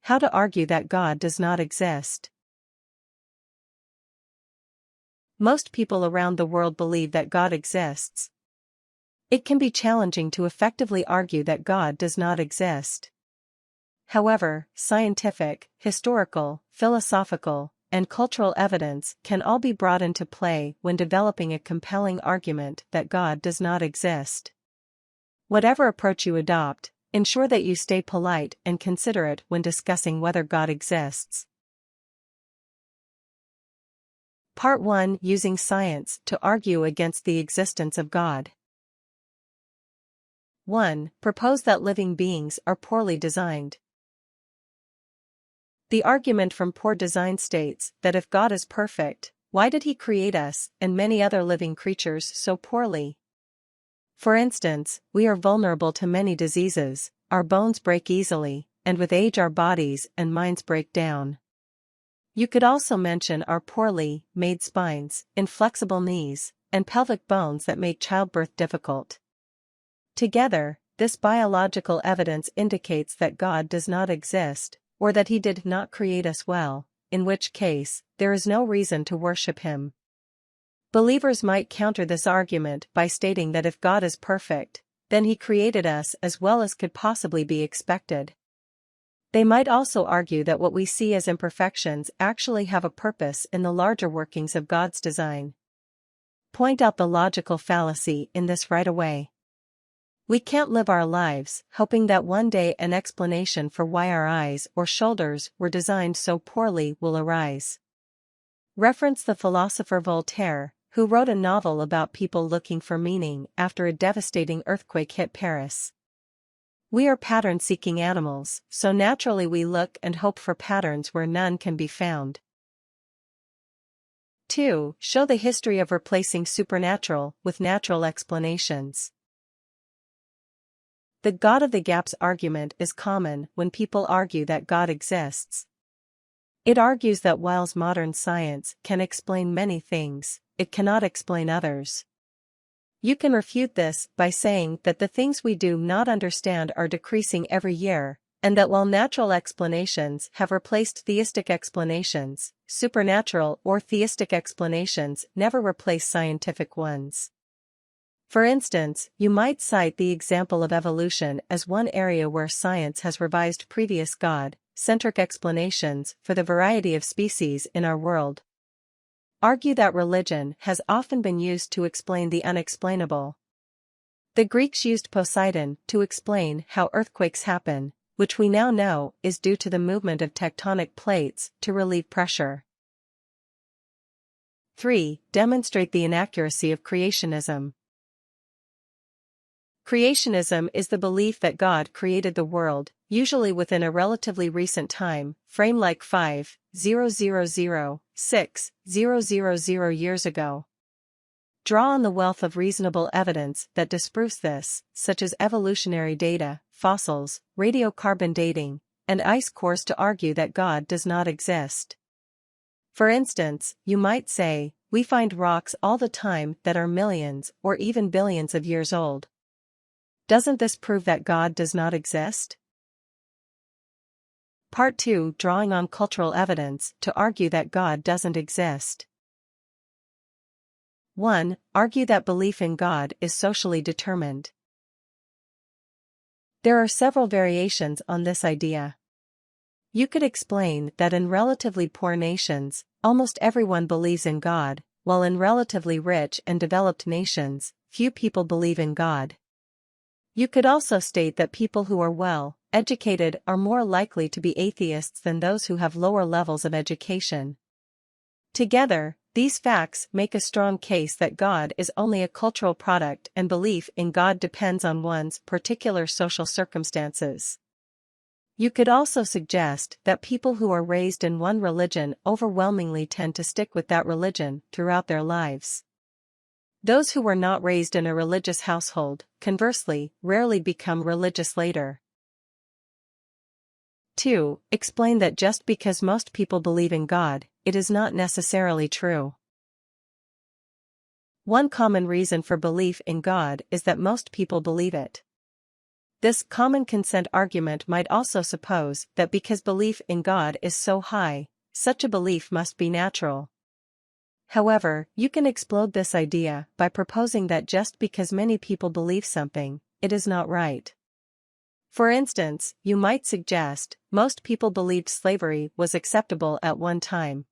How to argue that God does not exist. Most people around the world believe that God exists. It can be challenging to effectively argue that God does not exist. However, scientific, historical, philosophical, and cultural evidence can all be brought into play when developing a compelling argument that God does not exist. Whatever approach you adopt, ensure that you stay polite and considerate when discussing whether God exists. Part 1: Using science to argue against the existence of God. 1. Propose that living beings are poorly designed. The argument from poor design states that if God is perfect, why did He create us and many other living creatures so poorly? For instance, we are vulnerable to many diseases, our bones break easily, and with age our bodies and minds break down. You could also mention our poorly made spines, inflexible knees, and pelvic bones that make childbirth difficult. Together, this biological evidence indicates that God does not exist, or that He did not create us well, in which case, there is no reason to worship Him. Believers might counter this argument by stating that if God is perfect, then He created us as well as could possibly be expected. They might also argue that what we see as imperfections actually have a purpose in the larger workings of God's design. Point out the logical fallacy in this right away. We can't live our lives hoping that one day an explanation for why our eyes or shoulders were designed so poorly will arise. Reference the philosopher Voltaire, who wrote a novel about people looking for meaning after a devastating earthquake hit Paris. We are pattern-seeking animals, so naturally we look and hope for patterns where none can be found. 2. Show the history of replacing supernatural with natural explanations. The God of the gaps argument is common when people argue that God exists. It argues that whilst modern science can explain many things, it cannot explain others. You can refute this by saying that the things we do not understand are decreasing every year, and that while natural explanations have replaced theistic explanations, supernatural or theistic explanations never replace scientific ones. For instance, you might cite the example of evolution as one area where science has revised previous God-centric explanations for the variety of species in our world. Argue that religion has often been used to explain the unexplainable. The Greeks used Poseidon to explain how earthquakes happen, which we now know is due to the movement of tectonic plates to relieve pressure. 3. Demonstrate the inaccuracy of creationism. Creationism is the belief that God created the world, usually within a relatively recent time frame like 5,000,6,000 years ago. Draw on the wealth of reasonable evidence that disproves this, such as evolutionary data, fossils, radiocarbon dating, and ice cores to argue that God does not exist. For instance, you might say, we find rocks all the time that are millions or even billions of years old. Doesn't this prove that God does not exist? Part 2: Drawing on cultural evidence to argue that God doesn't exist. 1. Argue that belief in God is socially determined. There are several variations on this idea. You could explain that in relatively poor nations, almost everyone believes in God, while in relatively rich and developed nations, few people believe in God. You could also state that people who are well-educated are more likely to be atheists than those who have lower levels of education. Together, these facts make a strong case that God is only a cultural product and belief in God depends on one's particular social circumstances. You could also suggest that people who are raised in one religion overwhelmingly tend to stick with that religion throughout their lives. Those who were not raised in a religious household, conversely, rarely become religious later. 2. Explain that just because most people believe in God, it is not necessarily true. One common reason for belief in God is that most people believe it. This common consent argument might also suppose that because belief in God is so high, such a belief must be natural. However, you can explode this idea by proposing that just because many people believe something, it is not right. For instance, you might suggest, most people believed slavery was acceptable at one time.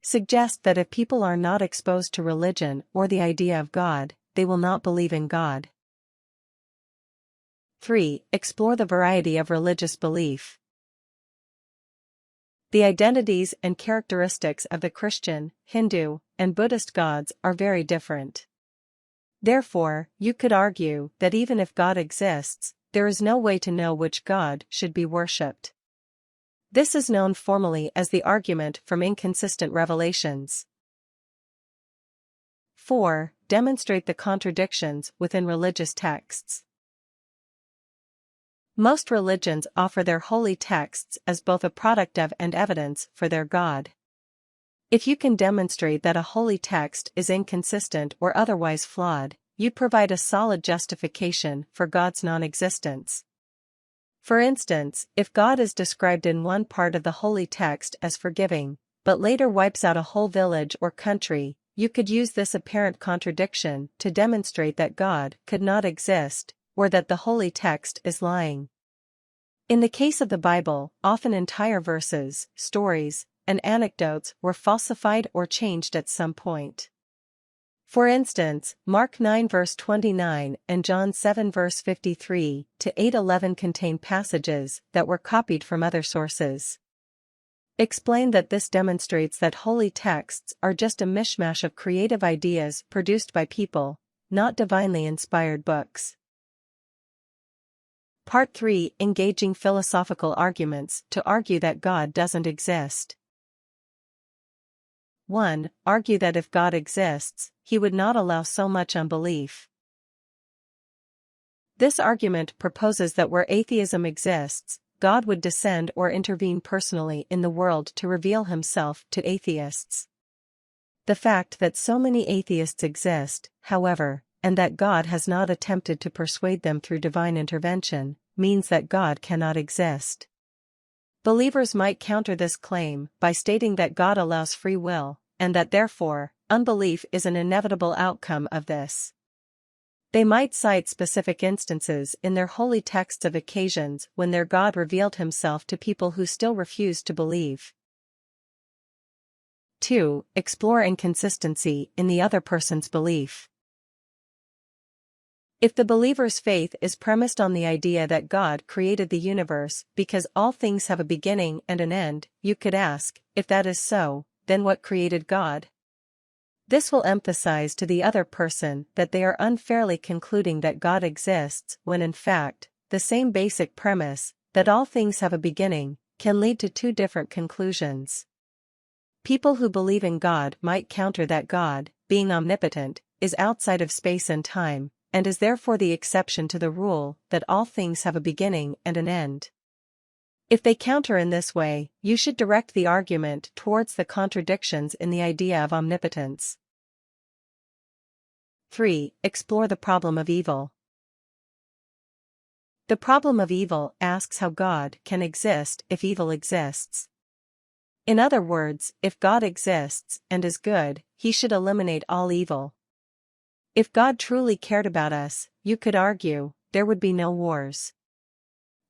Suggest that if people are not exposed to religion or the idea of God, they will not believe in God. 3. Explore the variety of religious belief. The identities and characteristics of the Christian, Hindu, and Buddhist gods are very different. Therefore, you could argue that even if God exists, there is no way to know which God should be worshipped. This is known formally as the argument from inconsistent revelations. 4. Demonstrate the contradictions within religious texts. Most religions offer their holy texts as both a product of and evidence for their God. If you can demonstrate that a holy text is inconsistent or otherwise flawed, you provide a solid justification for God's non-existence. For instance, if God is described in one part of the holy text as forgiving, but later wipes out a whole village or country, you could use this apparent contradiction to demonstrate that God could not exist, or that the holy text is lying. In the case of the Bible, often entire verses, stories, and anecdotes were falsified or changed at some point. For instance, Mark 9 verse 29 and John 7 verse 53 to 8:11 contain passages that were copied from other sources. Explain that this demonstrates that holy texts are just a mishmash of creative ideas produced by people, not divinely inspired books. Part 3. Engaging philosophical arguments to argue that God doesn't exist. 1. Argue that if God exists, he would not allow so much unbelief. This argument proposes that where atheism exists, God would descend or intervene personally in the world to reveal himself to atheists. The fact that so many atheists exist, however, and that God has not attempted to persuade them through divine intervention, means that God cannot exist. Believers might counter this claim by stating that God allows free will, and that therefore, unbelief is an inevitable outcome of this. They might cite specific instances in their holy texts of occasions when their God revealed himself to people who still refused to believe. 2. Explore inconsistency in the other person's belief. If the believer's faith is premised on the idea that God created the universe because all things have a beginning and an end, you could ask, if that is so, then what created God? This will emphasize to the other person that they are unfairly concluding that God exists when in fact, the same basic premise, that all things have a beginning, can lead to two different conclusions. People who believe in God might counter that God, being omnipotent, is outside of space and time, and is therefore the exception to the rule that all things have a beginning and an end. If they counter in this way, you should direct the argument towards the contradictions in the idea of omnipotence. 3. Explore the problem of evil. The problem of evil asks how God can exist if evil exists. In other words, if God exists and is good, he should eliminate all evil. If God truly cared about us, you could argue, there would be no wars.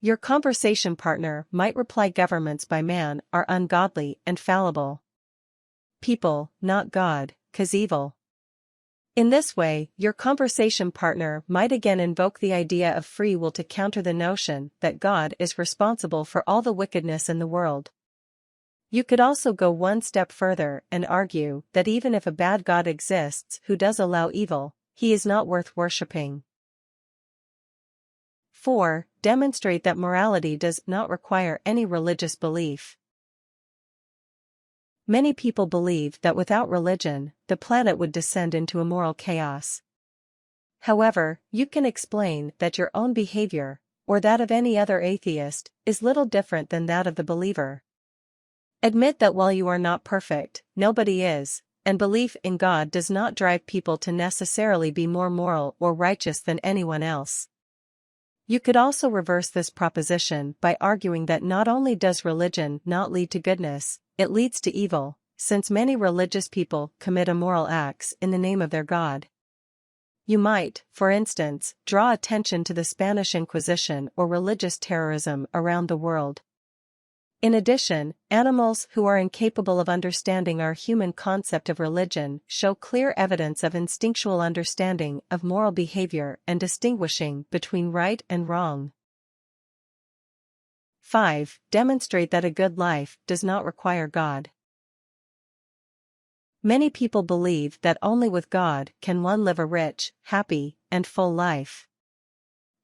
Your conversation partner might reply governments by man are ungodly and fallible. People, not God, 'cause evil. In this way, your conversation partner might again invoke the idea of free will to counter the notion that God is responsible for all the wickedness in the world. You could also go one step further and argue that even if a bad God exists who does allow evil, he is not worth worshipping. 4. Demonstrate that morality does not require any religious belief. Many people believe that without religion, the planet would descend into immoral chaos. However, you can explain that your own behavior, or that of any other atheist, is little different than that of the believer. Admit that while you are not perfect, nobody is, and belief in God does not drive people to necessarily be more moral or righteous than anyone else. You could also reverse this proposition by arguing that not only does religion not lead to goodness, it leads to evil, since many religious people commit immoral acts in the name of their God. You might, for instance, draw attention to the Spanish Inquisition or religious terrorism around the world. In addition, animals who are incapable of understanding our human concept of religion show clear evidence of instinctual understanding of moral behavior and distinguishing between right and wrong. 5. Demonstrate that a good life does not require God. Many people believe that only with God can one live a rich, happy, and full life.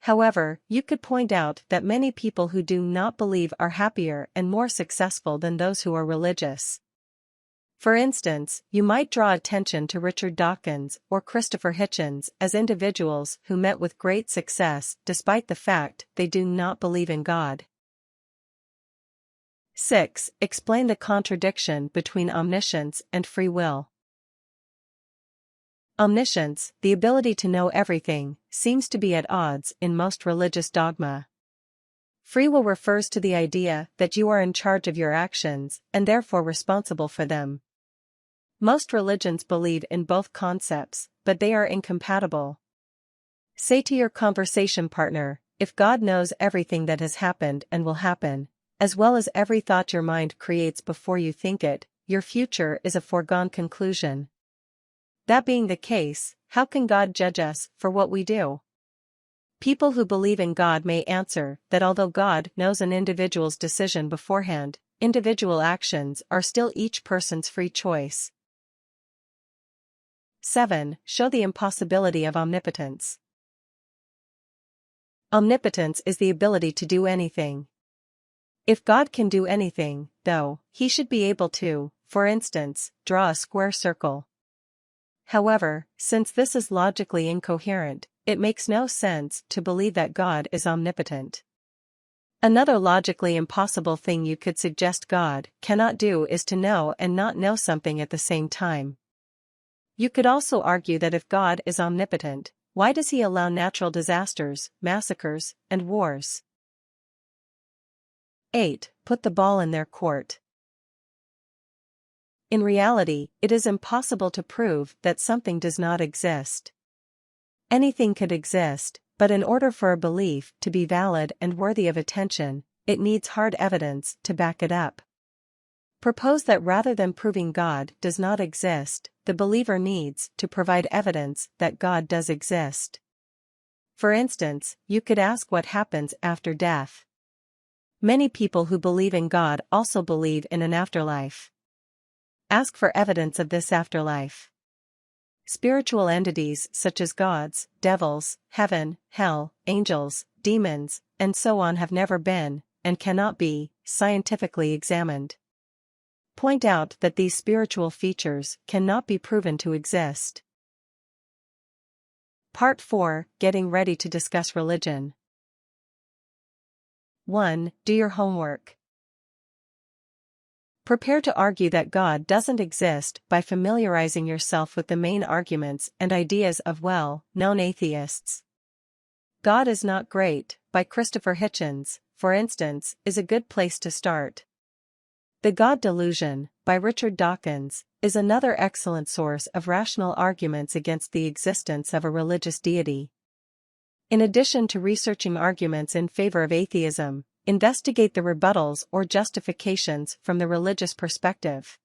However, you could point out that many people who do not believe are happier and more successful than those who are religious. For instance, you might draw attention to Richard Dawkins or Christopher Hitchens as individuals who met with great success despite the fact they do not believe in God. 6. Explain the contradiction between omniscience and free will. Omniscience, the ability to know everything, seems to be at odds in most religious dogma. Free will refers to the idea that you are in charge of your actions and therefore responsible for them. Most religions believe in both concepts, but they are incompatible. Say to your conversation partner, if God knows everything that has happened and will happen, as well as every thought your mind creates before you think it, your future is a foregone conclusion. That being the case, how can God judge us for what we do? People who believe in God may answer that although God knows an individual's decision beforehand, individual actions are still each person's free choice. 7. Show the impossibility of omnipotence. Omnipotence is the ability to do anything. If God can do anything, though, he should be able to, for instance, draw a square circle. However, since this is logically incoherent, it makes no sense to believe that God is omnipotent. Another logically impossible thing you could suggest God cannot do is to know and not know something at the same time. You could also argue that if God is omnipotent, why does he allow natural disasters, massacres, and wars? 8. Put the ball in their court. In reality, it is impossible to prove that something does not exist. Anything could exist, but in order for a belief to be valid and worthy of attention, it needs hard evidence to back it up. Propose that rather than proving God does not exist, the believer needs to provide evidence that God does exist. For instance, you could ask what happens after death. Many people who believe in God also believe in an afterlife. Ask for evidence of this afterlife. Spiritual entities such as gods, devils, heaven, hell, angels, demons, and so on have never been, and cannot be, scientifically examined. Point out that these spiritual features cannot be proven to exist. Part 4. Getting ready to discuss religion. 1. Do your homework. Prepare to argue that God doesn't exist by familiarizing yourself with the main arguments and ideas of well-known atheists. God is Not Great, by Christopher Hitchens, for instance, is a good place to start. The God Delusion, by Richard Dawkins, is another excellent source of rational arguments against the existence of a religious deity. In addition to researching arguments in favor of atheism, investigate the rebuttals or justifications from the religious perspective.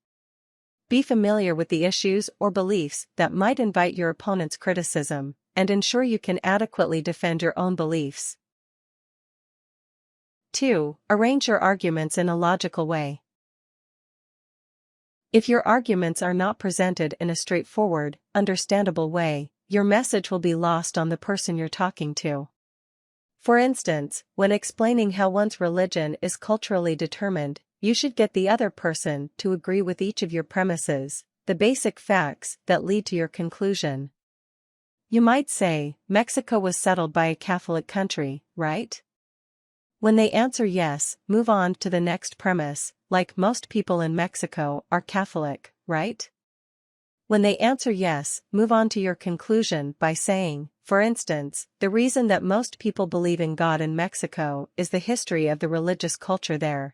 Be familiar with the issues or beliefs that might invite your opponent's criticism, and ensure you can adequately defend your own beliefs. 2. Arrange your arguments in a logical way. If your arguments are not presented in a straightforward, understandable way, your message will be lost on the person you're talking to. For instance, when explaining how one's religion is culturally determined, you should get the other person to agree with each of your premises, the basic facts that lead to your conclusion. You might say, Mexico was settled by a Catholic country, right? When they answer yes, move on to the next premise, like most people in Mexico are Catholic, right? When they answer yes, move on to your conclusion by saying, for instance, the reason that most people believe in God in Mexico is the history of the religious culture there.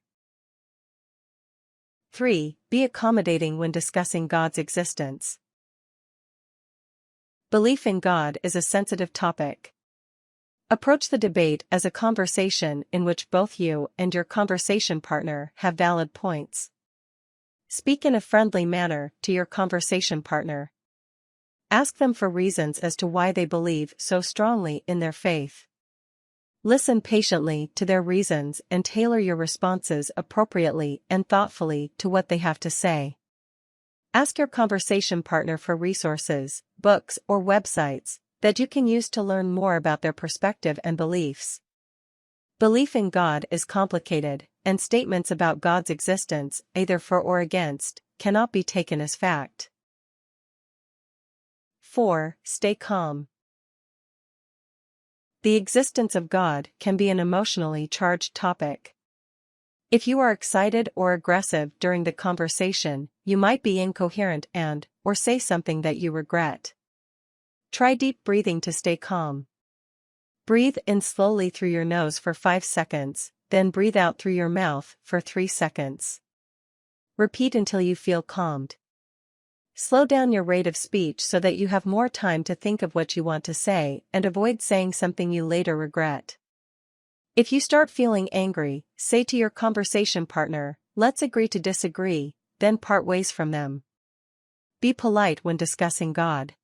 3. Be accommodating when discussing God's existence. Belief in God is a sensitive topic. Approach the debate as a conversation in which both you and your conversation partner have valid points. Speak in a friendly manner to your conversation partner. Ask them for reasons as to why they believe so strongly in their faith. Listen patiently to their reasons and tailor your responses appropriately and thoughtfully to what they have to say. Ask your conversation partner for resources, books, or websites that you can use to learn more about their perspective and beliefs. Belief in God is complicated, and statements about God's existence, either for or against, cannot be taken as fact. 4. Stay calm. The existence of God can be an emotionally charged topic. If you are excited or aggressive during the conversation, you might be incoherent or say something that you regret. Try deep breathing to stay calm. Breathe in slowly through your nose for 5 seconds, then breathe out through your mouth for 3 seconds. Repeat until you feel calmed. Slow down your rate of speech so that you have more time to think of what you want to say and avoid saying something you later regret. If you start feeling angry, say to your conversation partner, "Let's agree to disagree," then part ways from them. Be polite when discussing God.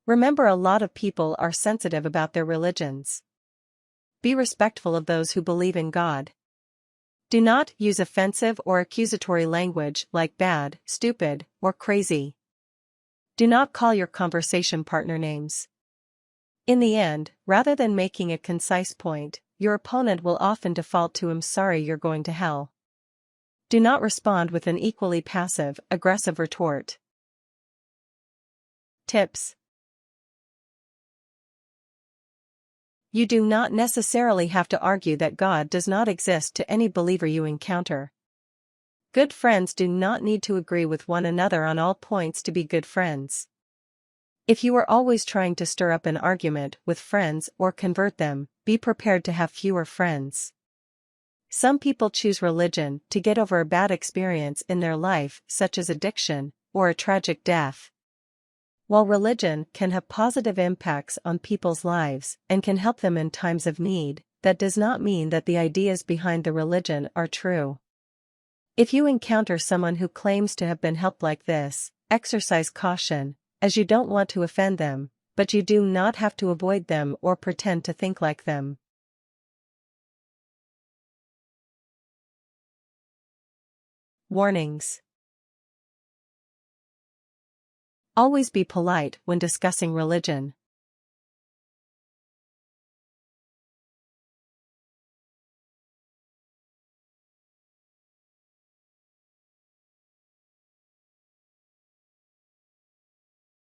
Remember, a lot of people are sensitive about their religions. Be respectful of those who believe in God. Do not use offensive or accusatory language like bad, stupid, or crazy. Do not call your conversation partner names. In the end, rather than making a concise point, your opponent will often default to "I'm sorry you're going to hell." Do not respond with an equally passive, aggressive retort. Tips. You do not necessarily have to argue that God does not exist to any believer you encounter. Good friends do not need to agree with one another on all points to be good friends. If you are always trying to stir up an argument with friends or convert them, be prepared to have fewer friends. Some people choose religion to get over a bad experience in their life, such as addiction or a tragic death. While religion can have positive impacts on people's lives and can help them in times of need, that does not mean that the ideas behind the religion are true. If you encounter someone who claims to have been helped like this, exercise caution, as you don't want to offend them, but you do not have to avoid them or pretend to think like them. Warnings. Always be polite when discussing religion.